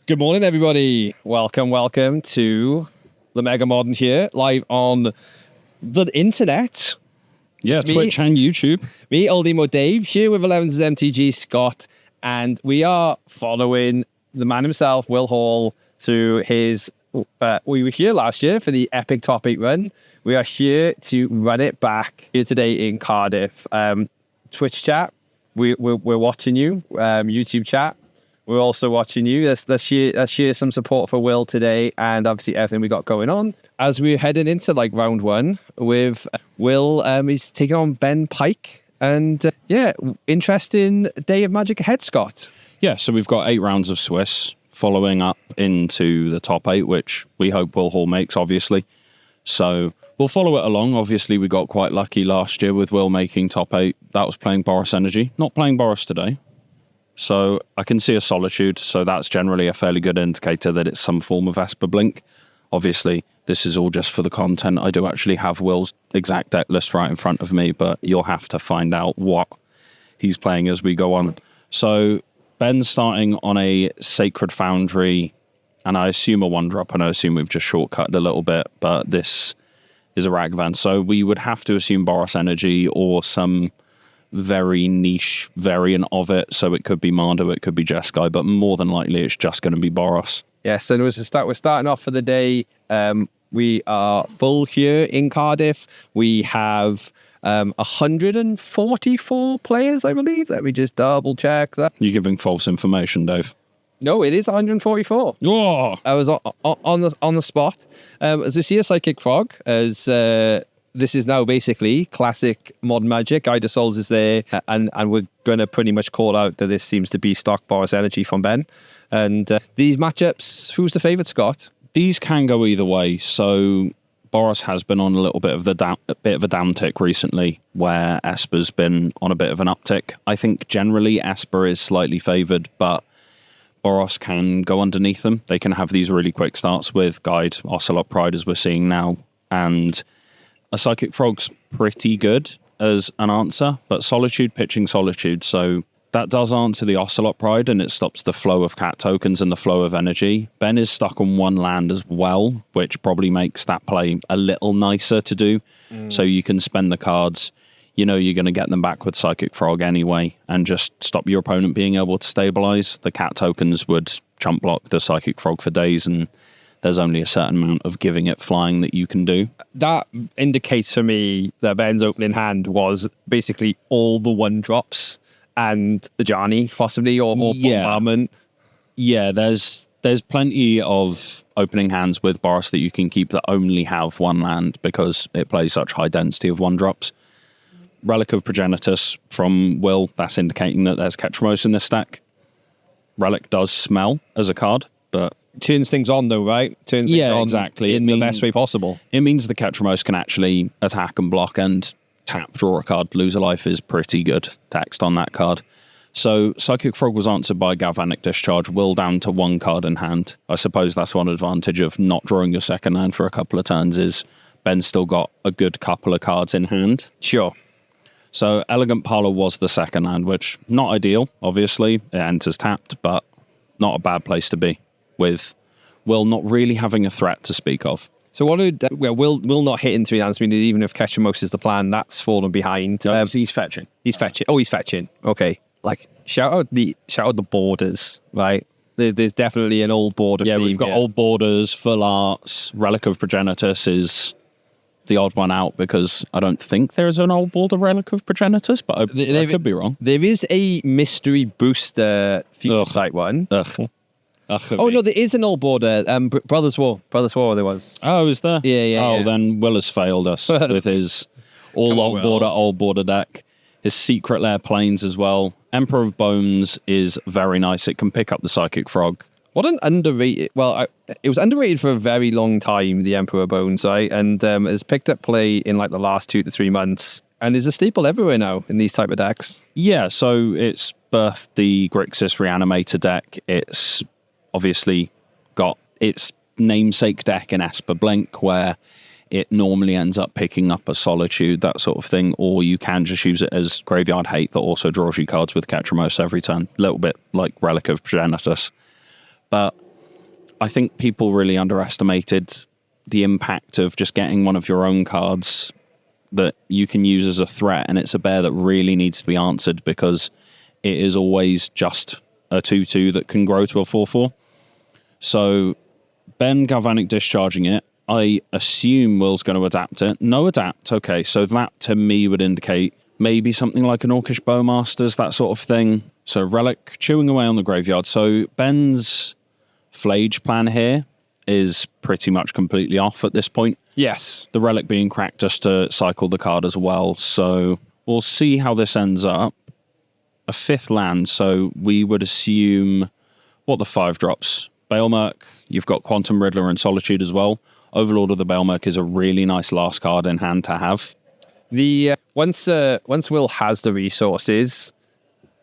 Good morning, everybody. Welcome to the Mega Modern here, live on the internet. Yeah, it's Twitch and YouTube. Me, Oldemo Dave, here with 11's MTG Scott, and we are following the man himself, Will Hall, through his... we were here last year for the epic top 8 run. We are here to run it back here today in Cardiff. Twitch chat, we're watching you. YouTube chat, we're also watching you. Let's share some support for Will today, and obviously everything we got going on as we're heading into round 1 with Will. He's taking on Ben Pike, and interesting day of Magic ahead, Scott. Yeah, so we've got 8 rounds of Swiss following up into the top 8, which we hope Will Hall makes, obviously. So we'll follow it along. Obviously, we got quite lucky last year with Will making top 8. That was playing Boros Energy. Not playing Boros today. So I can see a Solitude, so that's generally a fairly good indicator that it's some form of Esper Blink. Obviously, this is all just for the content. I do actually have Will's exact deck list right in front of me, but you'll have to find out what he's playing as we go on. So Ben's starting on a Sacred Foundry, and I assume a 1-drop, and I assume we've just shortcutted a little bit, but this is a Ragavan. So we would have to assume Boros Energy or some very niche variant of it. So it could be Mardu, it could be Jeskai, but more than likely it's just going to be Boros. Yes, and we're starting off for the day. We are full here in Cardiff. We have 144 players, I believe. Let me just double check that. You're giving false information, Dave. No, it is 144. Oh. I was on the spot. As we see a Psychic Frog, as this is now basically classic modern Magic. Guide of Souls is there, and we're going to pretty much call out that this seems to be stock Boros Energy from Ben. And these matchups, who's the favourite, Scott? These can go either way. So Boros has been on a little bit of a down tick recently, where Esper's been on a bit of an uptick. I think generally Esper is slightly favoured, but Boros can go underneath them. They can have these really quick starts with Guide, Ocelot Pride, as we're seeing now, and a Psychic Frog's pretty good as an answer, but Solitude pitching Solitude, so that does answer the Ocelot Pride, and it stops the flow of cat tokens and the flow of energy. Ben is stuck on 1 land as well, which probably makes that play a little nicer to do. So you can spend the cards, you know you're going to get them back with Psychic Frog anyway, and just stop your opponent being able to stabilize. The cat tokens would chump block the Psychic Frog for days, and there's only a certain amount of giving it flying that you can do. That indicates for me that Ben's opening hand was basically all the 1-drops and the Johnny, possibly, or Bombardment. Yeah, there's plenty of opening hands with Boros that you can keep that only have 1 land because it plays such high density of 1-drops. Relic of Progenitus from Will, that's indicating that there's Ketramos in this stack. Relic does smell as a card, but turns things on though, right? Turns things on exactly. in the best way possible. It means the Ketramos can actually attack and block and tap, draw a card, lose a life is pretty good text on that card. So Psychic Frog was answered by Galvanic Discharge, Will down to 1 card in hand. I suppose that's one advantage of not drawing your second hand for a couple of turns is Ben's still got a good couple of cards in hand. Sure. So Elegant Parlor was the second hand, which not ideal, obviously. It enters tapped, but not a bad place to be, with Will not really having a threat to speak of. So what did Will not hitting 3 lands mean? Even if Ketramos is the plan, that's fallen behind. He's fetching. He's fetching. Oh, he's fetching. Okay. Shout out the borders, right? There's definitely an old border. Yeah, theme we've got here. old borders, full arts. Relic of Progenitus is the odd one out because I don't think there's an old border Relic of Progenitus, but I could be wrong. There is a mystery booster future sight one. Oh no, there is an old border. Brothers War there was. Oh, is there? Yeah. Then Will has failed us with his old border deck. His Secret Lair Plains as well. Emperor of Bones is very nice. It can pick up the Psychic Frog. What an underrated... Well, it was underrated for a very long time, the Emperor of Bones, right? And has picked up play in the last 2 to 3 months. And is a staple everywhere now in these type of decks. Yeah, so it's birthed the Grixis Reanimator deck. It's obviously got its namesake deck in Esper Blink, where it normally ends up picking up a Solitude, that sort of thing, or you can just use it as Graveyard Hate that also draws you cards with Ketramos every turn. A little bit like Relic of Progenitus. But I think people really underestimated the impact of just getting one of your own cards that you can use as a threat, and it's a bear that really needs to be answered because it is always just a 2/2 that can grow to a 4/4. So Ben Galvanic discharging it, I assume Will's going to adapt it. No adapt, okay, so that to me would indicate maybe something like an Orcish Bowmasters, that sort of thing. So Relic chewing away on the graveyard. So Ben's Flage plan here is pretty much completely off at this point. Yes. The Relic being cracked just to cycle the card as well. So we'll see how this ends up. A 5th land, so we would assume what the 5 drops. Baelmerk, you've got Quantum Riddler and Solitude as well. Overlord of the Baelmerk is a really nice last card in hand to have. The once Will has the resources,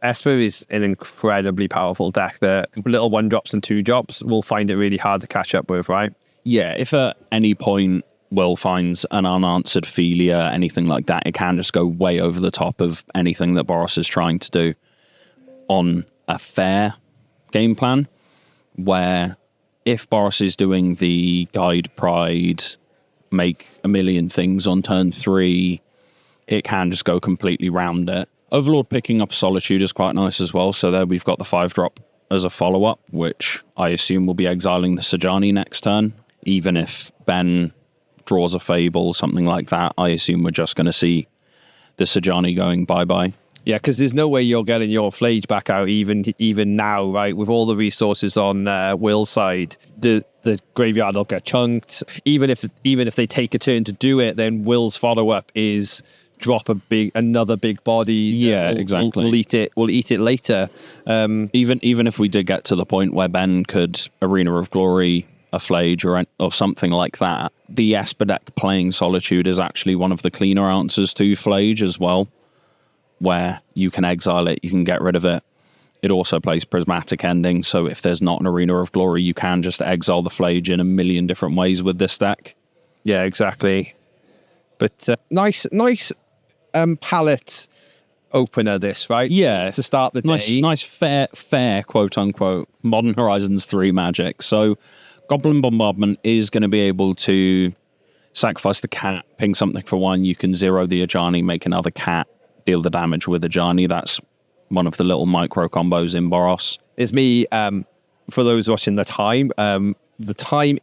Esper is an incredibly powerful deck that little 1-drops and 2-drops will find it really hard to catch up with, right? Yeah, if at any point Will finds an unanswered Philia, anything like that, it can just go way over the top of anything that Boros is trying to do on a fair game plan, where if Boros is doing the Guide Pride, make a million things on turn 3, it can just go completely round it. Overlord picking up Solitude is quite nice as well, so there we've got the 5-drop as a follow-up, which I assume will be exiling the Sajani next turn. Even if Ben draws a Fable, something like that, I assume we're just going to see the Sajani going bye-bye. Yeah, because there's no way you're getting your Flage back out even now, right? With all the resources on Will's side, the graveyard will get chunked. Even if they take a turn to do it, then Will's follow-up is drop another big body. Yeah, exactly. We'll eat it later. Even if we did get to the point where Ben could Arena of Glory a Flage or something like that, the Esper deck playing Solitude is actually one of the cleaner answers to Flage as well, where you can exile it, you can get rid of it. It also plays Prismatic Ending, so if there's not an Arena of Glory, you can just exile the Flage in a million different ways with this deck. Yeah, exactly. But nice palette opener, this, right? Yeah, to start the day. Nice fair quote unquote Modern Horizons 3 magic. So Goblin Bombardment is going to be able to sacrifice the cat, ping something for 1. You can 0 the Ajani, make another cat, deal the damage with Ajani. That's one of the little micro combos in Boros. It's me, for those watching the time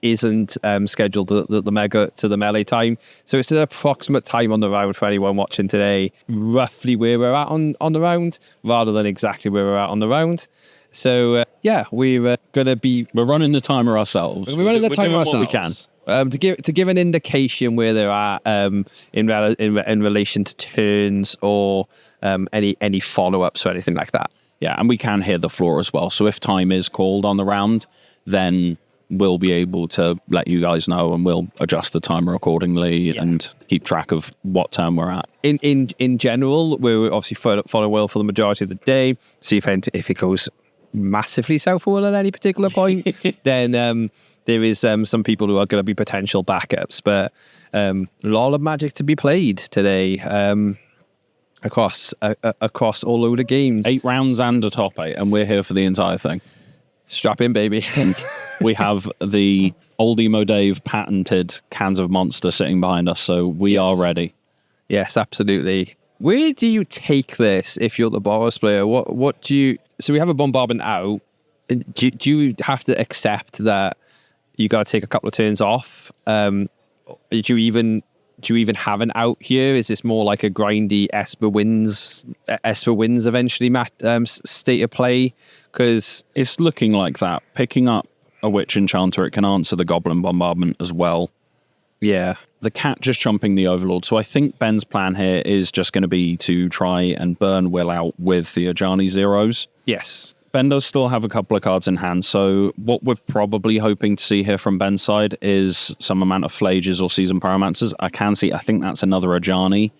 isn't scheduled the mega to the melee time, so it's an approximate time on the round for anyone watching today, roughly where we're at on the round, rather than exactly where we're at on the round. So we're running the timer ourselves. We're running the timer ourselves. What we can. To give an indication where they're at in relation to turns or any follow-ups or anything like that. Yeah, and we can hear the floor as well. So if time is called on the round, then we'll be able to let you guys know, and we'll adjust the timer accordingly and keep track of what turn we're at. In general, we'll obviously follow Will for the majority of the day. See if it goes massively south for Will at any particular point, then there is some people who are going to be potential backups. But a lot of Magic to be played today. Across all of the games. 8 rounds and a top 8, and we're here for the entire thing. Strap in, baby. We have the old Emo Dave patented Cans of Monster sitting behind us, so we are ready. Yes, absolutely. Where do you take this if you're the Boros player? What do you... So we have a bombardment out. Do you have to accept that you got to take a couple of turns off? Do you even have an out here? Is this more like a grindy Esper wins eventually state of play? Because it's looking like that. Picking up a Witch Enchanter, it can answer the Goblin Bombardment as well. Yeah. The cat just jumping the Overlord. So I think Ben's plan here is just going to be to try and burn Will out with the Ajani zeros. Yes. Ben does still have a couple of cards in hand, so what we're probably hoping to see here from Ben's side is some amount of Flages or Seasoned Pyromancers. I think that's another Ajani,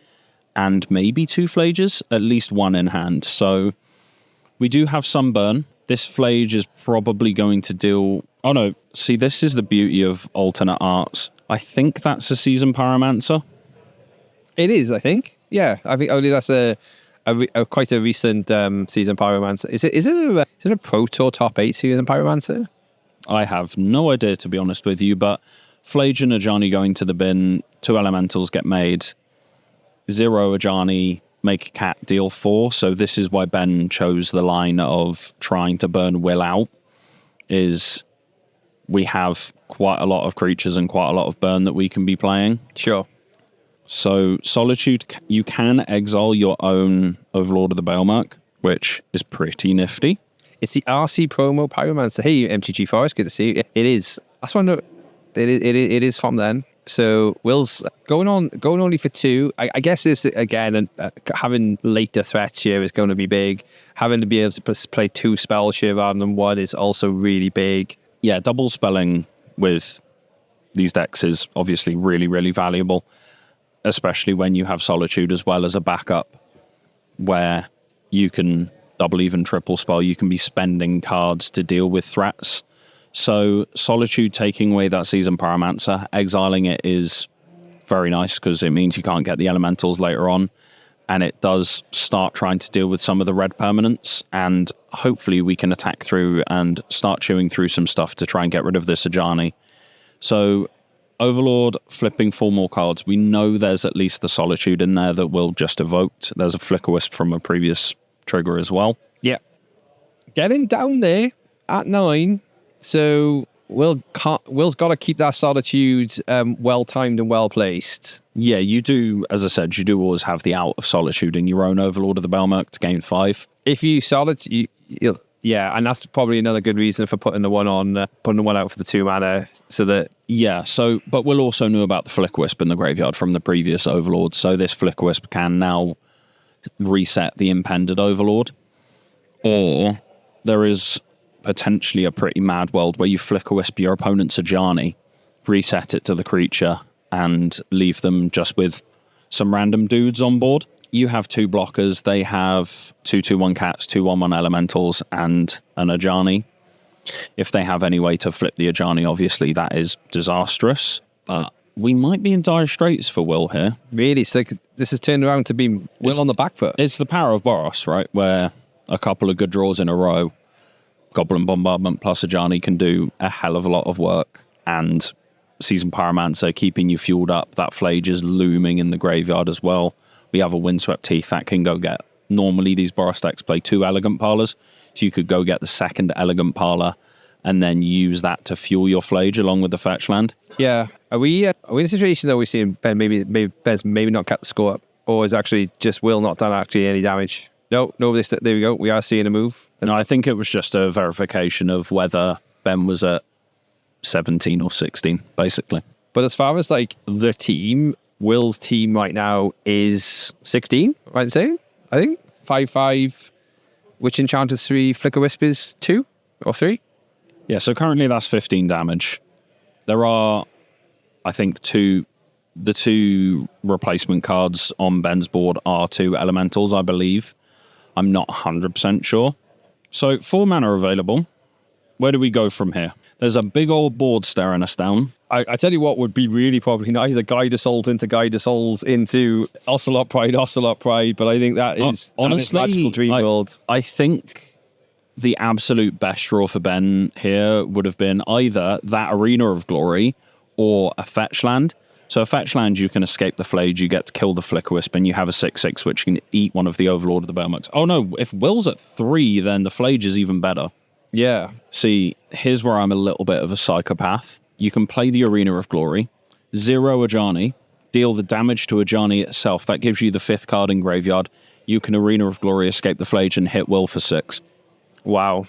and maybe 2 Flages, at least 1 in hand. So we do have some burn. This Flage is probably going to deal... Oh no, see, this is the beauty of alternate arts. I think that's a Seasoned Pyromancer. It is, I think. Yeah, I think only that's a quite a recent Seasoned Pyromancer. Is it a Pro Tour top 8 Seasoned Pyromancer? I have no idea, to be honest with you, but Flage and Ajani going to the bin, 2 elementals get made, 0 Ajani, make a cat, deal 4. So this is why Ben chose the line of trying to burn Will out, is we have quite a lot of creatures and quite a lot of burn that we can be playing. Sure. So Solitude, you can exile your own Overlord of the Bailmark, which is pretty nifty. It's the RC promo Pyromancer. Hey, MTG Forest, good to see you. It is. That's one. It is from then. So Will's going only for 2. I guess this again, and having later threats here is going to be big. Having to be able to play 2 spells here rather than 1 is also really big. Yeah, double spelling with these decks is obviously really, really valuable, especially when you have Solitude as well as a backup, where you can double, even triple spell. You can be spending cards to deal with threats. So Solitude taking away that Season Pyromancer, exiling it is very nice because it means you can't get the elementals later on, and it does start trying to deal with some of the red permanents, and hopefully we can attack through and start chewing through some stuff to try and get rid of this Ajani. So Overlord flipping 4 more cards. We know there's at least the Solitude in there that will just evoked. There's a Flicker Wisp from a previous trigger as well. Yeah. Getting down there at 9. So Will's got to keep that Solitude well-timed and well-placed. Yeah, you do, as I said, you do always have the out of Solitude in your own Overlord of the Bailmark to gain 5. If you Solitude... Yeah, and that's probably another good reason for putting the 1 on, putting the 1 out for the 2 mana, so that... Yeah, so, but Will also knew about the Flicker Wisp in the graveyard from the previous Overlord, so this Flicker Wisp can now reset the impended Overlord. Or there is potentially a pretty mad world where you Flicker Wisp your opponent's Ajani, reset it to the creature, and leave them just with some random dudes on board. You have 2 blockers. They have 2/2/1 cats, 2/1/1 elementals, and an Ajani. If they have any way to flip the Ajani, obviously that is disastrous. But we might be in dire straits for Will here. Really? So this has turned around to be Will on the back foot. It's the power of Boros, right? Where a couple of good draws in a row, Goblin Bombardment plus Ajani can do a hell of a lot of work. And Season Pyromancer keeping you fueled up. That Flage is looming in the graveyard as well. We have a Windswept Teeth that can go get... Normally, these Boros decks play 2 Elegant Parlors, so you could go get the second Elegant Parlor and then use that to fuel your Flage along with the fetch land. Yeah. Are we in a situation that we're seeing Ben Ben's maybe not cut the score up, or is actually just Will not done actually any damage? No, there we go. We are seeing a move. No, I think it was just a verification of whether Ben was at 17 or 16, basically. But as far as like the team... Will's team right now is 16, right in saying? I think 5/5, Witch Enchanters 3, Flicker Wisp is 2 or 3. Yeah, so currently that's 15 damage. There are, I think, the 2 replacement cards on Ben's board are 2 elementals, I believe. I'm not 100% sure. So 4 mana available. Where do we go from here? There's a big old board staring us down. I tell you what would be really probably nice, a Guide of Souls into Ocelot Pride, but I think that is honestly magical dream world. I think the absolute best draw for Ben here would have been either that Arena of Glory or a fetch land. So a fetch land, you can escape the Flage, you get to kill the Flicker Wisp, and you have a 6/6 which can eat one of the Overlord of the Bailmarks. Oh no, if Will's at 3, then the Flage is even better. Yeah. See, here's where I'm a little bit of a psychopath. You can play the Arena of Glory, 0 Ajani, deal the damage to Ajani itself. That gives you the 5th card in graveyard. You can Arena of Glory, escape the Flage, and hit Will for 6. Wow.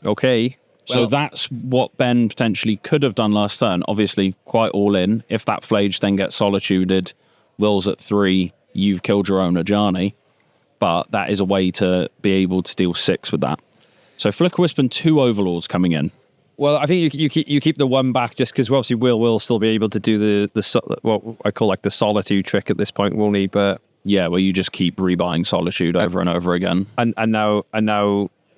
Okay. So that's what Ben potentially could have done last turn. Obviously, quite all in. If that Flage then gets solituded, Will's at 3, you've killed your own Ajani. But that is a way to be able to deal 6 with that. So Flicker Wisp and 2 Overlords coming in. Well, I think you keep the 1 back just because obviously will still be able to do the what I call like the solitude trick at this point, won't he? But yeah, where you just keep rebuying solitude over and over again. And now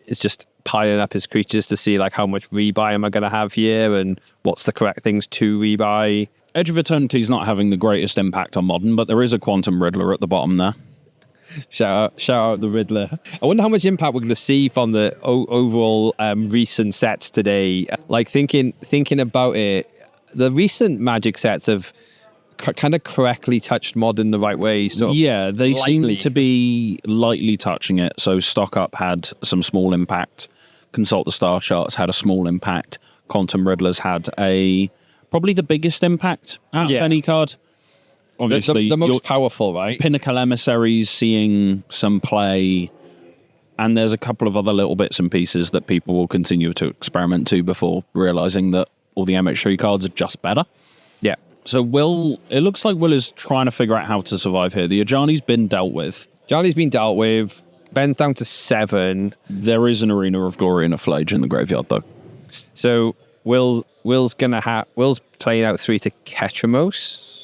it's just piling up his creatures to see like how much rebuy am I going to have here and what's the correct things to rebuy. Edge of Eternity is not having the greatest impact on Modern, but there is a Quantum Riddler at the bottom there. Shout out the Riddler. I wonder how much impact we're going to see from the overall recent sets today. Like thinking about it, the recent Magic sets have kind of correctly touched Modern the right way. So yeah, they lightly. seem to be lightly touching it. So Stock Up had some small impact. Consult the Star Charts had a small impact. Quantum Riddlers had probably the biggest impact out of any card. Obviously, the most powerful, right? Pinnacle Emissaries seeing some play, and there's a couple of other little bits and pieces that people will continue to experiment to before realizing that all the MH3 cards are just better. Yeah. So it looks like Will is trying to figure out how to survive here. The Ajani's been dealt with. Charlie's been dealt with. Ben's down to 7. There is an Arena of Glory and a Flage in the graveyard, though. So Will's playing out 3 to Ketramos.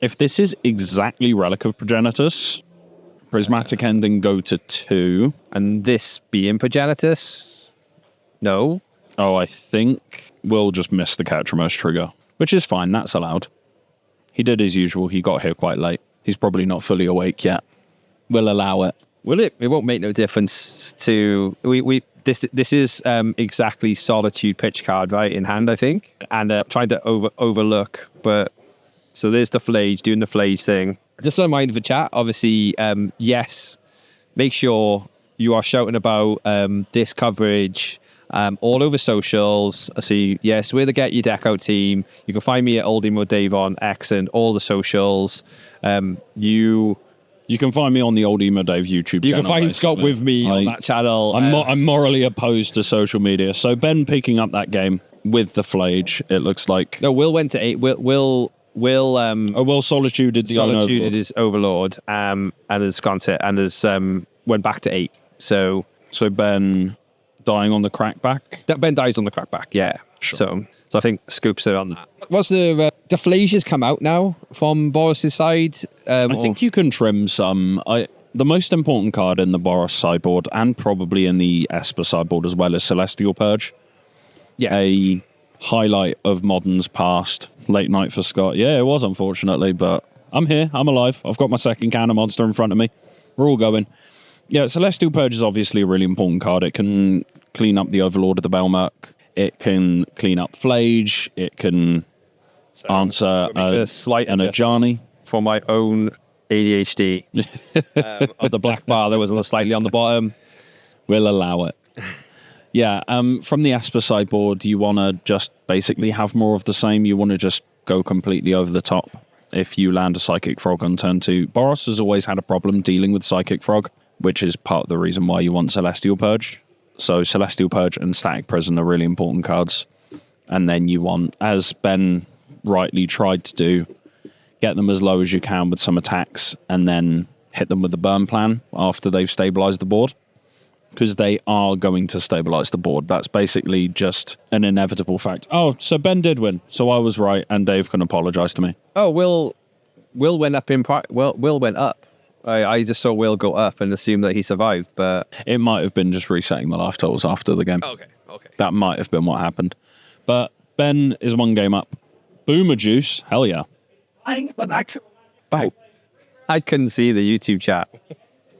If this is exactly Relic of Progenitus, Prismatic Ending go to 2. And this being Progenitus? No. Oh, I think Will just missed the Ketramos trigger, which is fine. That's allowed. He did his usual. He got here quite late. He's probably not fully awake yet. We'll allow it. Will it? It won't make no difference to This is exactly Solitude pitch card, right, in hand, I think, and trying to overlook. But so there's the Flage doing the Flage thing. Just a reminder for chat, obviously, yes, make sure you are shouting about this coverage all over socials. So yes, we're the Get Your Deck Out team. You can find me at Oldie Dave on X and all the socials. You can find me on the Old Emo Dave YouTube channel. You can find basically. Scott with me on that channel. I'm morally opposed to social media. So Ben picking up that game with the Flage, it looks like. No, Will went to 8. Will Solitude Solitude is Overlord and has gone to and has went back to 8. So Ben dying on the crackback? Ben dies on the crackback, yeah. Sure. So I think Scoops are on that. What's the Deflasia's come out now from Boris's side? I think you can trim some. The most important card in the Boros sideboard and probably in the Esper sideboard as well is Celestial Purge. Yes. A highlight of Modern's past. Late night for Scott. Yeah, it was, unfortunately, but I'm here. I'm alive. I've got my second counter monster in front of me. We're all going. Yeah, Celestial Purge is obviously a really important card. It can clean up the Overlord of the Belmerk. It can clean up Flage. It can answer a slight an Ajani. For my own ADHD of the black bar that was slightly on the bottom. We'll allow it. Yeah, from the Esper sideboard, you want to just basically have more of the same. You want to just go completely over the top. If you land a Psychic Frog on turn 2, Boros has always had a problem dealing with Psychic Frog, which is part of the reason why you want Celestial Purge. So Celestial Purge and Static Prison are really important cards. And then you want, as Ben rightly tried to do, get them as low as you can with some attacks and then hit them with the burn plan after they've stabilized the board. Because they are going to stabilize the board. That's basically just an inevitable fact. Oh, so Ben did win. So I was right, and Dave can apologize to me. Oh, Will went up in price. Will went up. I just saw Will go up and assumed that he survived, but it might have been just resetting the life totals after the game. Okay. That might have been what happened. But Ben is 1 game up. Boomer Juice, hell yeah. Oh, I couldn't see the YouTube chat.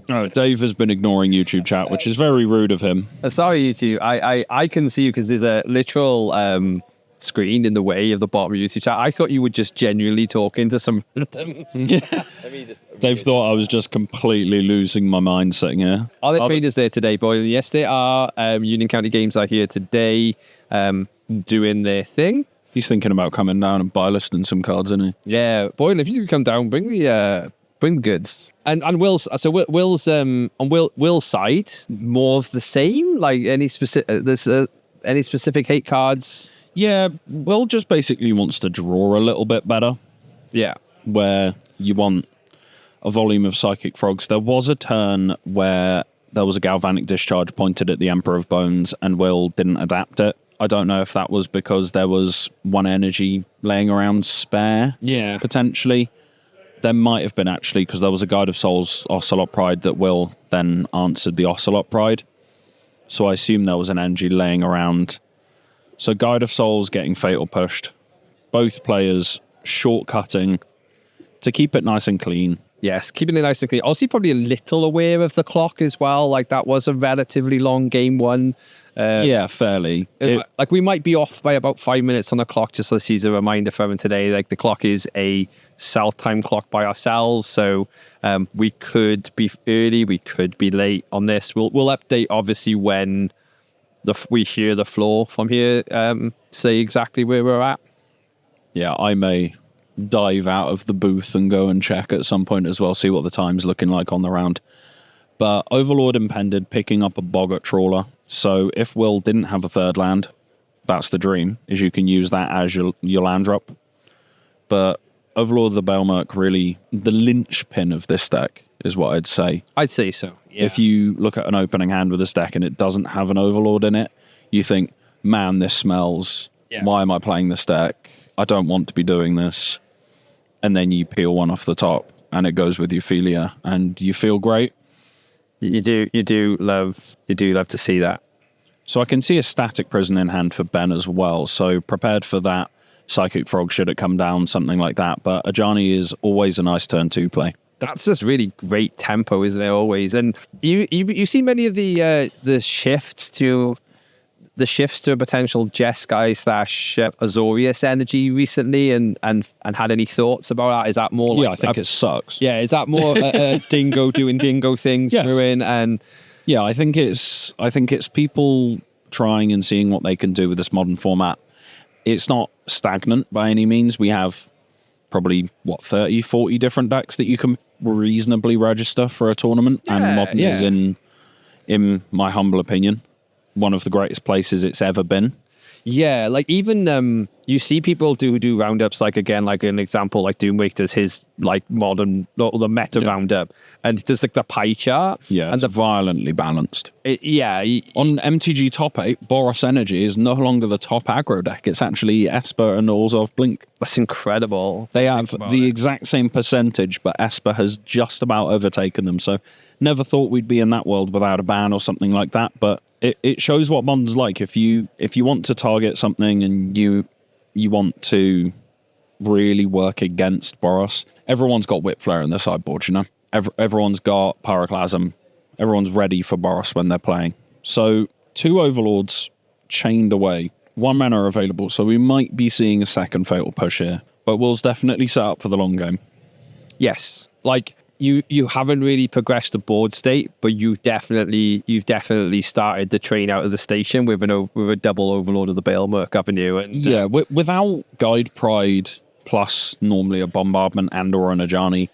Oh, Dave has been ignoring YouTube chat, which is very rude of him. Sorry, YouTube. I couldn't see you because there's a literal screen in the way of the bottom of YouTube chat. I thought you were just genuinely talking to some. Yeah. Dave thought I was just completely losing my mind sitting here. Are there traders there today, Boyle? Yes, they are. Union County Games are here today doing their thing. He's thinking about coming down and buy listing some cards, isn't he? Yeah, Boyle, if you could come down, bring the goods. And Will's on Will's side, more of the same. Like any specific hate cards. Yeah, Will just basically wants to draw a little bit better. Yeah, where you want a volume of Psychic Frogs. There was a turn where there was a Galvanic Discharge pointed at the Emperor of Bones, and Will didn't adapt it. I don't know if that was because there was 1 energy laying around spare. Yeah, potentially. There might have been, actually, because there was a Guide of Souls Ocelot Pride that Will then answered the Ocelot Pride. So I assume there was an energy laying around. So Guide of Souls getting Fatal pushed. Both players shortcutting to keep it nice and clean. Yes, keeping it nice and clean. Also, probably a little aware of the clock as well. Like that was a relatively long game one. Yeah, fairly. Like we might be off by about 5 minutes on the clock, just as a reminder for everyone today. Like the clock is a cell time clock by ourselves, so we could be early, we could be late on this. We'll update obviously when we hear the floor from here. Say exactly where we're at. Yeah, I may dive out of the booth and go and check at some point as well, see what the time's looking like on the round. But Overlord impended, picking up a boggart trawler. So if Will didn't have a third land, that's the dream, is you can use that as your land drop. But Overlord of the Bailmerk, really the linchpin of this deck is what I'd say. I'd say so, yeah. If you look at an opening hand with this deck and it doesn't have an Overlord in it, you think, man, this smells. Yeah. Why am I playing this deck? I don't want to be doing this. And then you peel one off the top and it goes with Ophelia and you feel great. You do love to see that. So I can see a Static Prison in hand for Ben as well. So prepared for that. Psychic Frog should it come down, something like that. But Ajani is always a nice turn 2 play. That's just really great tempo, isn't there? Always, and you see many of the shifts to a potential Jeskai / Azorius energy recently, and had any thoughts about that? Is that more? I think it sucks. Yeah, is that more a dingo doing dingo things? Yes. Brewing and yeah, I think it's people trying and seeing what they can do with this modern format. It's not stagnant by any means. We have probably 30, 40 different decks that you can reasonably register for a tournament, and modern is in my humble opinion, one of the greatest places it's ever been. Yeah, like even you see people do roundups, like again, like an example, like Doomwake does his like modern or the meta roundup, and it does like the pie chart. Yeah, and it's violently balanced. On MTG top 8, Boros Energy is no longer the top aggro deck. It's actually Esper and Orzhov Blink. That's incredible. They have the exact same percentage, but Esper has just about overtaken them. So never thought we'd be in that world without a ban or something like that. But it shows what Modern's like. If you want to target something and you want to really work against Boros, everyone's got Whip Flare in their sideboard, you know? Everyone's got Pyroclasm. Everyone's ready for Boros when they're playing. So 2 Overlords chained away. 1 mana available, so we might be seeing a second Fatal Push here. But Will's definitely set up for the long game. Yes, like you haven't really progressed the board state, but you've definitely started the train out of the station with a double Overlord of the Bailmerk, haven't you? And, without Guide Pride plus normally a Bombardment and or an Ajani,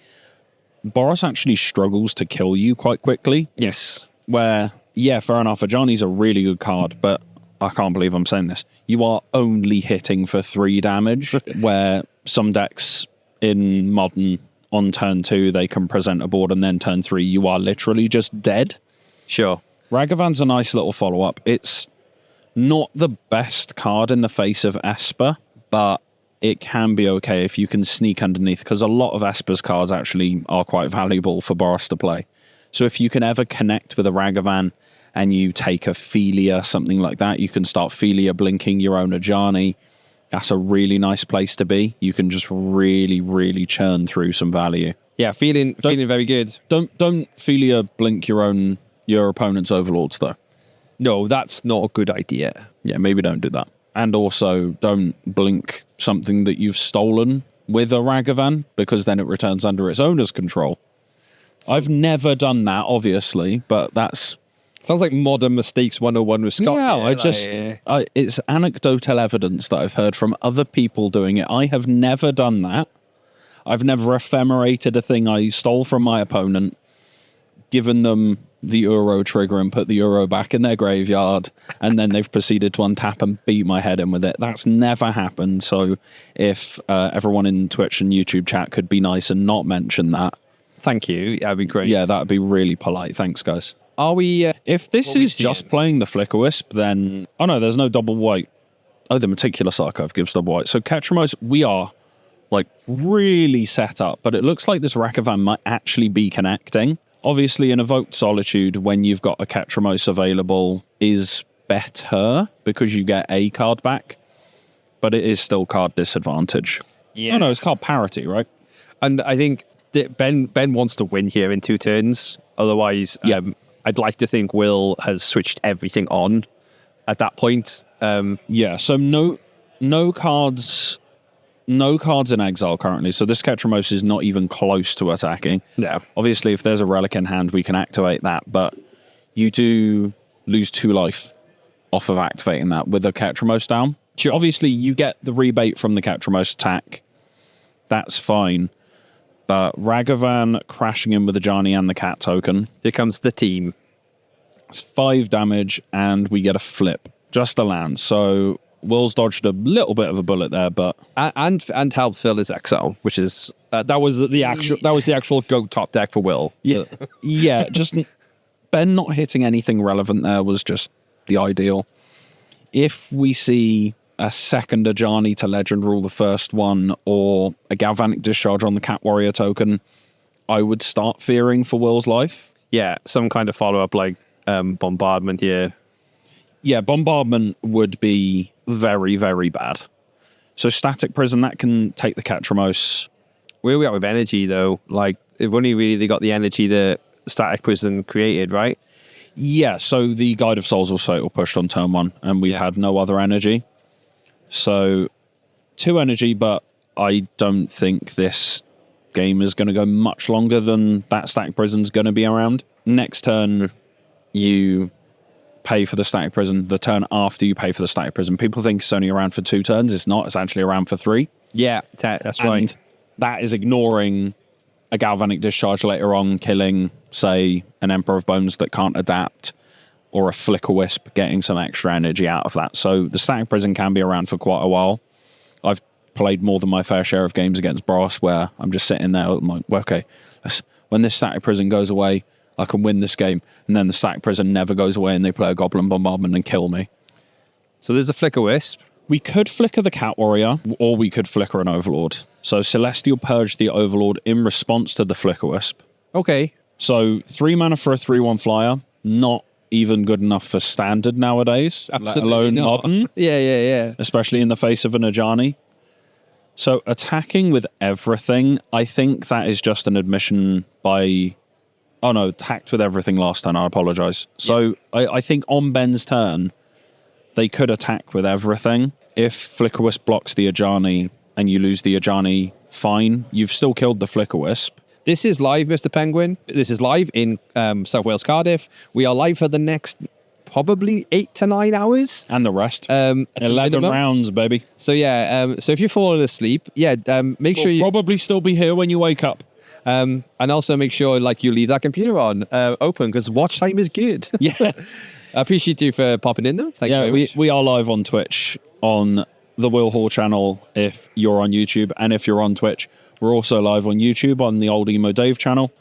Boros actually struggles to kill you quite quickly. Yes. Where, yeah, fair enough, Ajani's a really good card, but I can't believe I'm saying this. You are only hitting for 3 damage, where some decks in Modern on turn 2, they can present a board, and then turn 3, you are literally just dead. Sure. Ragavan's a nice little follow-up. It's not the best card in the face of Esper, but it can be okay if you can sneak underneath, because a lot of Esper's cards actually are quite valuable for Boros to play. So if you can ever connect with a Ragavan and you take a Philia, something like that, you can start Philia blinking your own Ajani. That's a really nice place to be. You can just really, really churn through some value. Yeah, feeling very good. Don't Philia blink your opponent's Overlords though. No, that's not a good idea. Yeah, maybe don't do that. And also don't blink something that you've stolen with a Ragavan, because then it returns under its owner's control. I've never done that, obviously, but that's... Sounds like Modern Mistakes 101 with Scott. Yeah, it's anecdotal evidence that I've heard from other people doing it. I have never done that. I've never ephemerated a thing I stole from my opponent, given them the Euro trigger and put the Euro back in their graveyard, and then they've proceeded to untap and beat my head in with it. That's never happened. So if everyone in Twitch and YouTube chat could be nice and not mention that. Thank you. That'd be great. Yeah, that'd be really polite. Thanks, guys. Are we... if this is just playing the Flickerwisp, then... Oh, no, there's no double white. Oh, the Meticulous Archive gives double white. So Ketramose, we are, like, really set up. But it looks like this Ragavan might actually be connecting. Obviously, an Evoked Solitude, when you've got a Ketramose available, is better because you get a card back. But it is still card disadvantage. Yeah. Oh, no, it's card parity, right? And I think Ben wants to win here in 2 turns. Otherwise, I'd like to think Will has switched everything on at that point. So no cards in exile currently. So this Ketramos is not even close to attacking. No. Obviously, if there's a relic in hand, we can activate that, but you do lose 2 life off of activating that with a Ketramos down. Sure. Obviously, you get the rebate from the Ketramos attack. That's fine. But Ragavan crashing in with the Ajani and the cat token. Here comes the team. It's 5 damage, and we get a flip. Just a land. So Will's dodged a little bit of a bullet there, but And helped fill his exile, which is that was the actual go top deck for Will. Yeah, just Ben not hitting anything relevant there was just the ideal. If we see a second Ajani to legend rule the first one, or a Galvanic Discharge on the Cat Warrior token, I would start fearing for Will's life. Yeah, some kind of follow up like bombardment here. Yeah, bombardment would be very, very bad. So static prison, that can take the Ketramos. Where are we at with energy though? Like, they've only really got the energy that static prison created, right? Yeah, so the Guide of Souls was fatal pushed on turn 1, and we had no other energy. So 2 energy, but I don't think this game is going to go much longer than that static prison's going to be around. Next turn, you pay for the static prison. The turn after, you pay for the static prison. People think it's only around for 2 turns. It's not. It's actually around for 3. Yeah, that's right. And that is ignoring a Galvanic Discharge later on, killing, say, an Emperor of Bones that can't adapt, or a Flicker Wisp, getting some extra energy out of that. So the static prison can be around for quite a while. I've played more than my fair share of games against Brass where I'm just sitting there, I'm like, well, okay, when this static prison goes away, I can win this game. And then the static prison never goes away and they play a Goblin Bombardment and kill me. So there's a Flicker Wisp. We could flicker the Cat Warrior, or we could flicker an Overlord. So Celestial Purge the Overlord in response to the Flicker Wisp. Okay. So 3 mana for a 3/1 flyer, not even good enough for standard nowadays, Absolutely let alone not. modern. Yeah. Especially in the face of an Ajani. So attacking with everything, I think that is just an admission by... Oh no, attacked with everything last turn, I apologise. So I think on Ben's turn, they could attack with everything. If Flicker Wisp blocks the Ajani and you lose the Ajani, fine. You've still killed the Flicker Wisp. This is live, Mr. Penguin. This is live in South Wales, Cardiff. We are live for the next probably 8 to 9 hours. And the rest. At the 11 minimum. rounds, baby. So yeah, so if you're falling asleep, make sure you... probably still be here when you wake up. And also make sure you leave that computer on open, because watch time is good. Yeah. I appreciate you for popping in though. Thank you very much. We are live on Twitch on the Will Hall channel if you're on YouTube, and if you're on Twitch, we're also live on YouTube on the Old Emo Dave channel.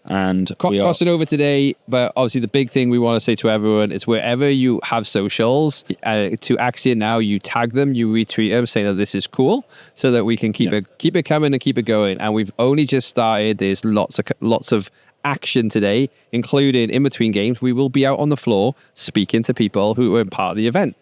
And we are crossing over today, but obviously the big thing we want to say to everyone is wherever you have socials, to Axion now, you tag them, you retweet them, saying that this is cool, so that we can keep it coming and keep it going. And we've only just started. There's lots of action today, including in between games. We will be out on the floor speaking to people who were part of the event.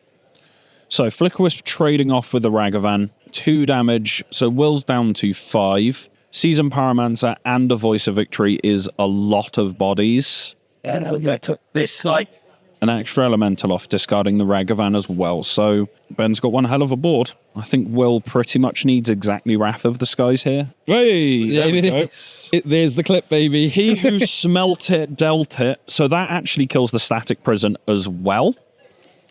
So Flicker Wisp trading off with the Ragavan, 2 damage. So Will's down to 5. Season Pyromancer and a Voice of Victory is a lot of bodies. And I took this side. An extra elemental off, discarding the Ragavan as well. So Ben's got one hell of a board. I think Will pretty much needs exactly Wrath of the Skies here. Hey, there we go. There's the clip, baby. He who smelt it, dealt it. So that actually kills the static prison as well.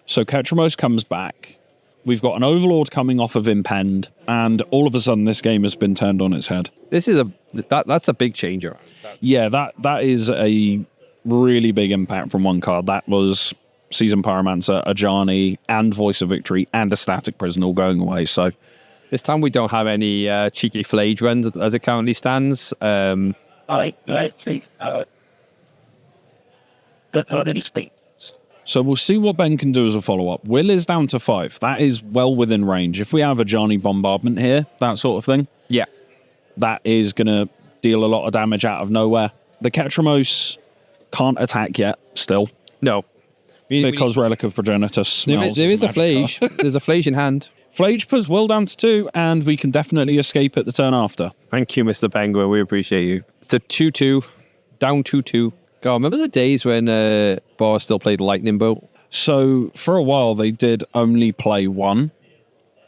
So Ketramos comes back. We've got an Overlord coming off of Impend, and all of a sudden this game has been turned on its head. This is that's a big changer. Yeah, that is a really big impact from one card. That was Season Pyromancer, Ajani, and Voice of Victory, and a Static Prison all going away. So this time we don't have any cheeky Flage runs as it currently stands. I think So we'll see what Ben can do as a follow-up. Will is down to 5. That is well within range. If we have a Ajani Bombardment here, that sort of thing, yeah, that is going to deal a lot of damage out of nowhere. The Ketramos can't attack yet, still. No. Because Relic of Progenitus smells. There is a Flage. There's a Flage in hand. Flage puts Will down to 2, and we can definitely escape at the turn after. Thank you, Mr. Penguin. We appreciate you. It's a 2-2, down 2-2. God, remember the days when Boris still played Lightning Bolt? So for a while, they did only play 1,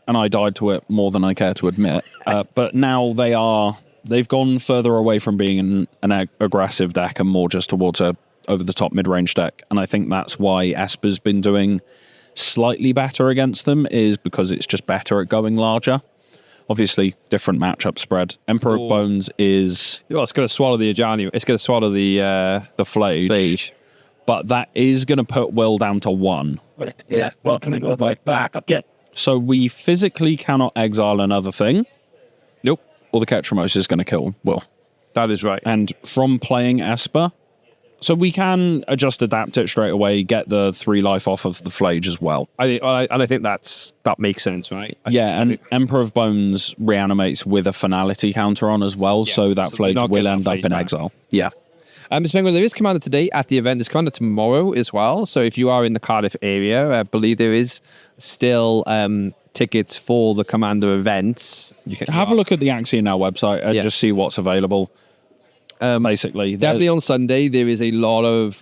and I died to it more than I care to admit. But now they've gone further away from being an aggressive deck and more just towards a over-the-top mid-range deck. And I think that's why Esper's been doing slightly better against them, is because it's just better at going larger. Obviously, different matchup spread. Emperor of Bones is... Well, it's going to swallow the Ajani. It's going to swallow the Flage. But that is going to put Will down to 1. Yeah, well, can I go back again? So we physically cannot exile another thing, Nope. or the Ketramos is going to kill Will. That is right. And from playing Esper, so we can just adapt it straight away, get the 3 life off of the Flage as well. I think that makes sense, right? And Emperor of Bones reanimates with a finality counter on as well, so that so they're Flage not will getting end that up Flage in back. exile. Yeah. Mr. Penguin, there is Commander today at the event. There's Commander tomorrow as well. So if you are in the Cardiff area, I believe there is still tickets for the Commander events. You can Have a look at the Axion Now website and just see what's available. Basically. Definitely on Sunday, there is a lot of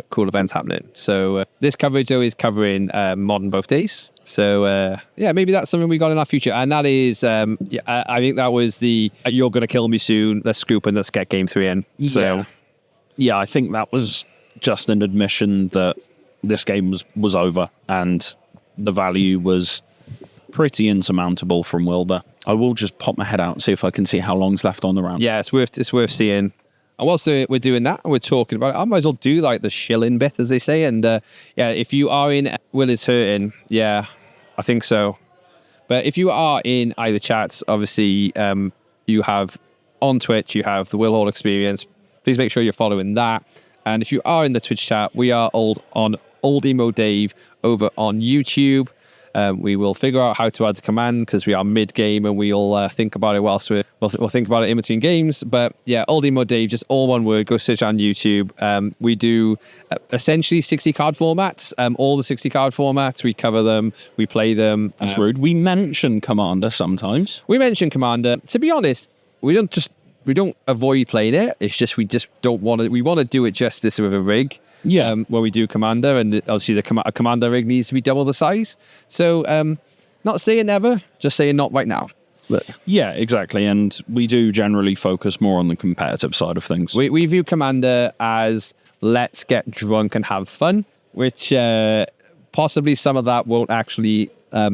cool events happening. So this coverage, though, is covering Modern both days. So, maybe that's something we got in our future. And that is, I think that was the You're Going to Kill Me Soon, let's scoop and let's get Game 3 in. So, Yeah, I think that was just an admission that this game was over and the value was pretty insurmountable from Wilder. I will just pop my head out and see if I can see how long's left on the round. Yeah, it's worth seeing. And whilst we're doing that and we're talking about it, I might as well do like the shilling bit, as they say. And if you are in Will is Hurting, yeah, I think so. But if you are in either chats, obviously you have on Twitch, you have the Will Hall Experience. Please make sure you're following that. And if you are in the Twitch chat, we are on Old Emo Dave over on YouTube. We will figure out how to add the command because we are mid-game and we'll think about it whilst we'll think about it in between games. But yeah, Old Emo Dave, just all one word, go search on YouTube. We do essentially 60 card formats, all the 60 card formats. We cover them, we play them. That's rude. We mention Commander sometimes. We mention Commander. To be honest, we don't avoid playing it. It's just we just don't want to. We want to do it justice with a rig. Yeah. When we do Commander, and obviously a Commander rig needs to be double the size. So, not saying never, just saying not right now. But yeah, exactly. And we do generally focus more on the competitive side of things. we view Commander as let's get drunk and have fun, which possibly some of that won't actually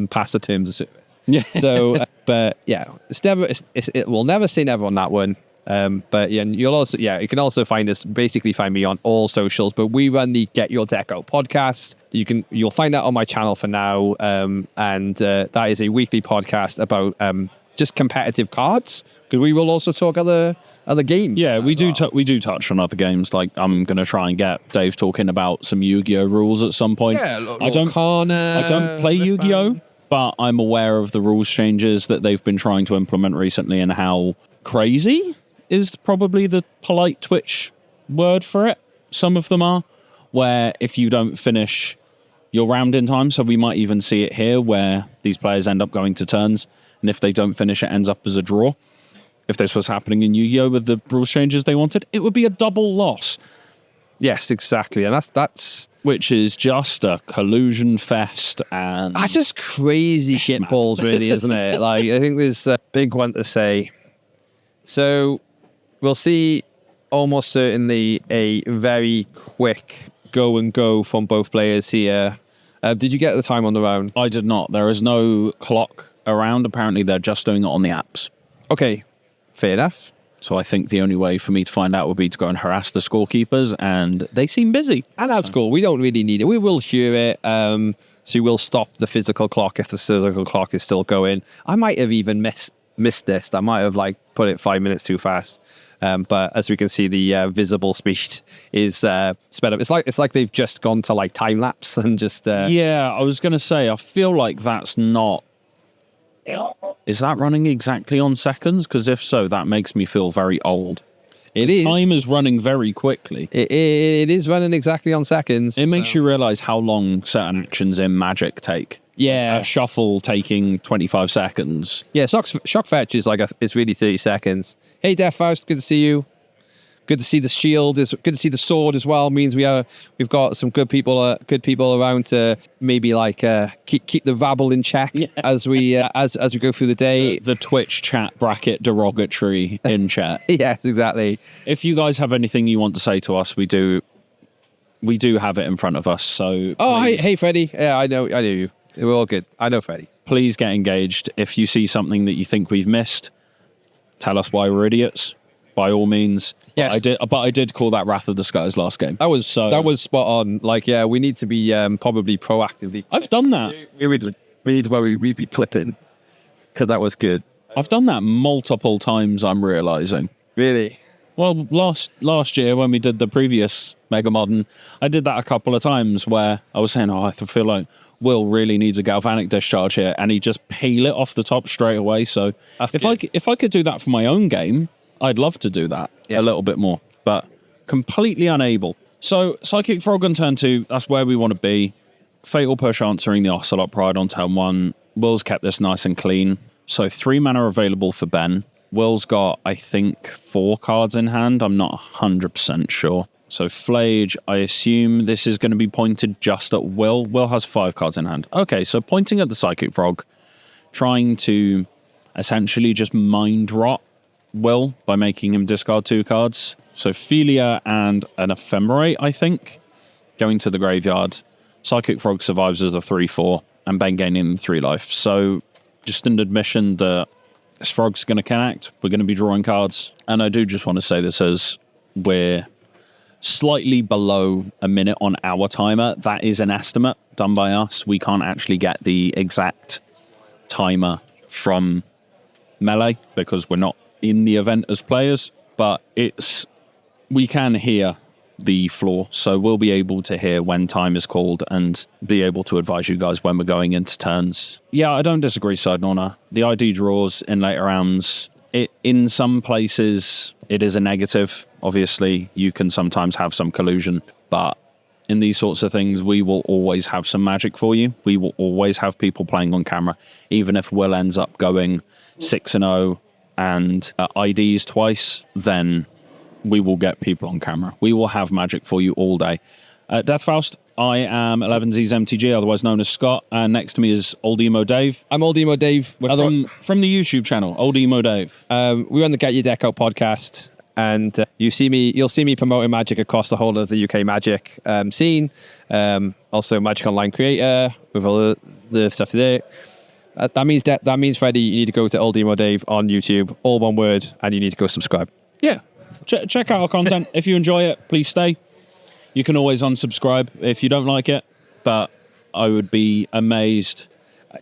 pass the terms of service. Yeah. So, but yeah, it will never say never on that one. But yeah, you can also find me on all socials, but we run the Get Your Deck Out podcast. You'll find that on my channel for now. And that is a weekly podcast about just competitive cards, because we will also talk other games. Yeah, we do touch on other games. Like I'm going to try and get Dave talking about some Yu-Gi-Oh rules at some point. Yeah, I don't play Yu-Gi-Oh, but I'm aware of the rules changes that they've been trying to implement recently and how crazy is probably the polite Twitch word for it. Some of them are, where if you don't finish your round in time, so we might even see it here where these players end up going to turns, and if they don't finish, it ends up as a draw. If this was happening in Yu-Gi-Oh with the rules changes they wanted, it would be a double loss. Yes, exactly. And that's which is just a collusion fest, and that's just crazy shitballs, really, isn't it? Like, I think there's a big one to say. So we'll see almost certainly a very quick go from both players here. Did you get the time on the round? I did not. There is no clock around. Apparently, they're just doing it on the apps. Okay, fair enough. So I think the only way for me to find out would be to go and harass the scorekeepers, and they seem busy. And that's cool. We don't really need it. We will hear it. So we'll stop the physical clock if the physical clock is still going. I might have even missed this. I might have put it 5 minutes too fast. But as we can see, the visible speed is sped up. It's like they've just gone to time lapse and just. Yeah, I was going to say, I feel like that's not. Is that running exactly on seconds? Because if so, that makes me feel very old. It is. Time is running very quickly. It is running exactly on seconds. It makes you realize how long certain actions in Magic take. Yeah. A shuffle taking 25 seconds. Yeah, shock fetch is it's really 30 seconds. Hey, Death Faust, good to see you. Good to see the shield. It's good to see the sword as well. Means we've got some good people around to maybe keep the rabble in check as we go through the day. The Twitch chat bracket derogatory in chat. Yes, exactly. If you guys have anything you want to say to us, we do have it in front of us. So hey Freddie. Yeah, I know you. We're all good. I know Freddie. Please get engaged. If you see something that you think we've missed, tell us why we're idiots. By all means. Yes. I did call that Wrath of the Skies last game. That was spot on. We need to be probably proactively. I've done that. We need to be clipping because that was good. I've done that multiple times. I'm realizing. Really? Well, last year when we did the previous Mega Modern, I did that a couple of times where I was saying, I feel like Will really needs a galvanic discharge here, and he just peel it off the top straight away. So if I could do that for my own game, I'd love to do that a little bit more, but completely unable. So Psychic Frog on turn 2, that's where we want to be. Fatal Push answering the Ocelot Pride on turn 1. Will's kept this nice and clean. So 3 mana available for Ben. Will's got, I think, 4 cards in hand. I'm not 100% sure. So Flage, I assume this is going to be pointed just at Will. Will has 5 cards in hand. Okay, so pointing at the Psychic Frog, trying to essentially just mind rot Will by making him discard 2 cards. So Philia and an Ephemerate, I think, going to the graveyard. Psychic Frog survives as a 3/4, and Ben gaining 3 life. So just an admission that this Frog's going to connect. We're going to be drawing cards. And I do just want to say this as we're slightly below a minute on our timer. That is an estimate done by us. We can't actually get the exact timer from Melee because we're not in the event as players, but we can hear the floor, so we'll be able to hear when time is called and be able to advise you guys when we're going into turns. Yeah, I don't disagree, Side Honor. The ID draws in later rounds, in some places it is a negative. Obviously, you can sometimes have some collusion, but in these sorts of things, we will always have some magic for you. We will always have people playing on camera, even if Will ends up going 6-0 and IDs twice, then we will get people on camera. We will have magic for you all day. Death Faust, I am 11Z's MTG, otherwise known as Scott, and next to me is Old Emo Dave. I'm Old Emo Dave. We're from the YouTube channel, Old Emo Dave. We're on the Get Your Deck Out podcast, and you'll see me promoting Magic across the whole of the UK Magic scene. Also, Magic Online creator with all the stuff there. That means Freddie, you need to go to Old Emo Dave on YouTube, all one word, and you need to go subscribe. Yeah, check out our content. If you enjoy it, please stay. You can always unsubscribe if you don't like it, but I would be amazed.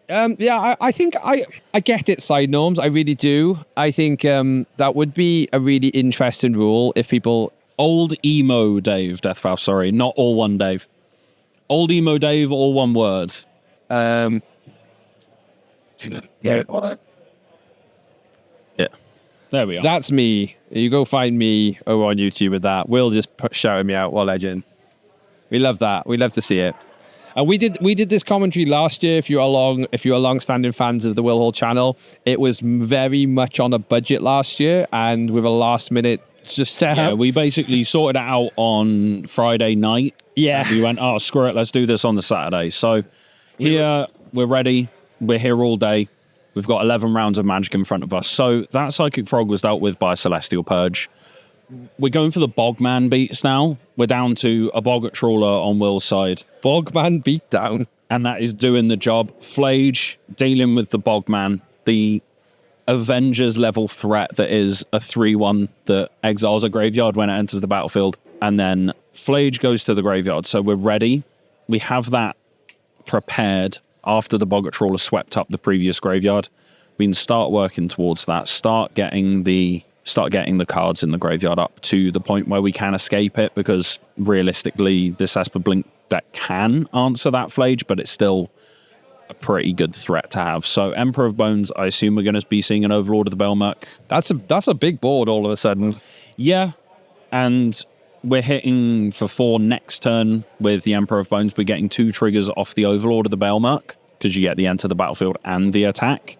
I think I get it, Side Norms. I really do. I think that would be a really interesting rule if people... Old Emo Dave, Deathfaust, sorry, not all one Dave. Old Emo Dave, all one word. Yeah. There we are. That's me. You go find me over on YouTube with that. Will just shouting me out. What legend. We love that. We love to see it. And we did this commentary last year. If you're long-standing fans of the Will Hall channel, it was very much on a budget last year, and with a last-minute just set up. Yeah, we basically sorted it out on Friday night. Yeah. We went, screw it, let's do this on the Saturday. So here, we're ready. We're here all day. We've got 11 rounds of Magic in front of us. So that Psychic Frog was dealt with by Celestial Purge. We're going for the Bogman beats now. We're down to a Boggart Trawler on Will's side. Bogman beatdown. And that is doing the job. Flage dealing with the Bogman, the Avengers level threat that is a 3/1 that exiles a graveyard when it enters the battlefield. And then Flage goes to the graveyard. So we're ready. We have that prepared after the Boggart Trawler swept up the previous graveyard. We can start working towards that. Start getting the cards in the graveyard up to the point where we can escape it, because realistically, this Esper Blink deck can answer that Flage, but it's still a pretty good threat to have. So Emperor of Bones, I assume we're going to be seeing an Overlord of the Belmerk. That's a big board all of a sudden. Yeah, And we're hitting for 4 next turn with the Emperor of Bones. We're getting 2 triggers off the Overlord of the Bailmark, because you get the enter the battlefield and the attack.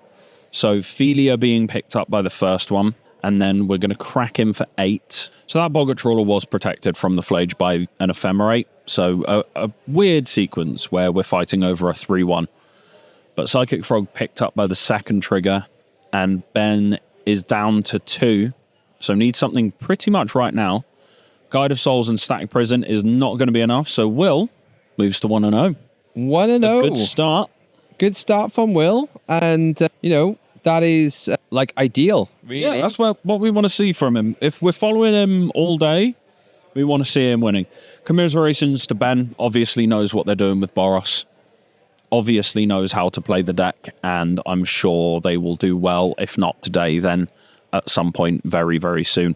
So Felia being picked up by the first one, and then we're going to crack him for 8. So that Boggart Trawler was protected from the Flage by an Ephemerate. So a weird sequence where we're fighting over a 3-1. But Psychic Frog picked up by the second trigger, and Ben is down to 2. So need something pretty much right now. Guide of Souls and Static Prison is not going to be enough. So Will moves to 1-0. 1-0. Good start. Good start from Will. And, that is like ideal. Really. Yeah, that's what we want to see from him. If we're following him all day, we want to see him winning. Commiserations to Ben. Obviously knows what they're doing with Boros. Obviously knows how to play the deck. And I'm sure they will do well. If not today, then at some point very, very soon.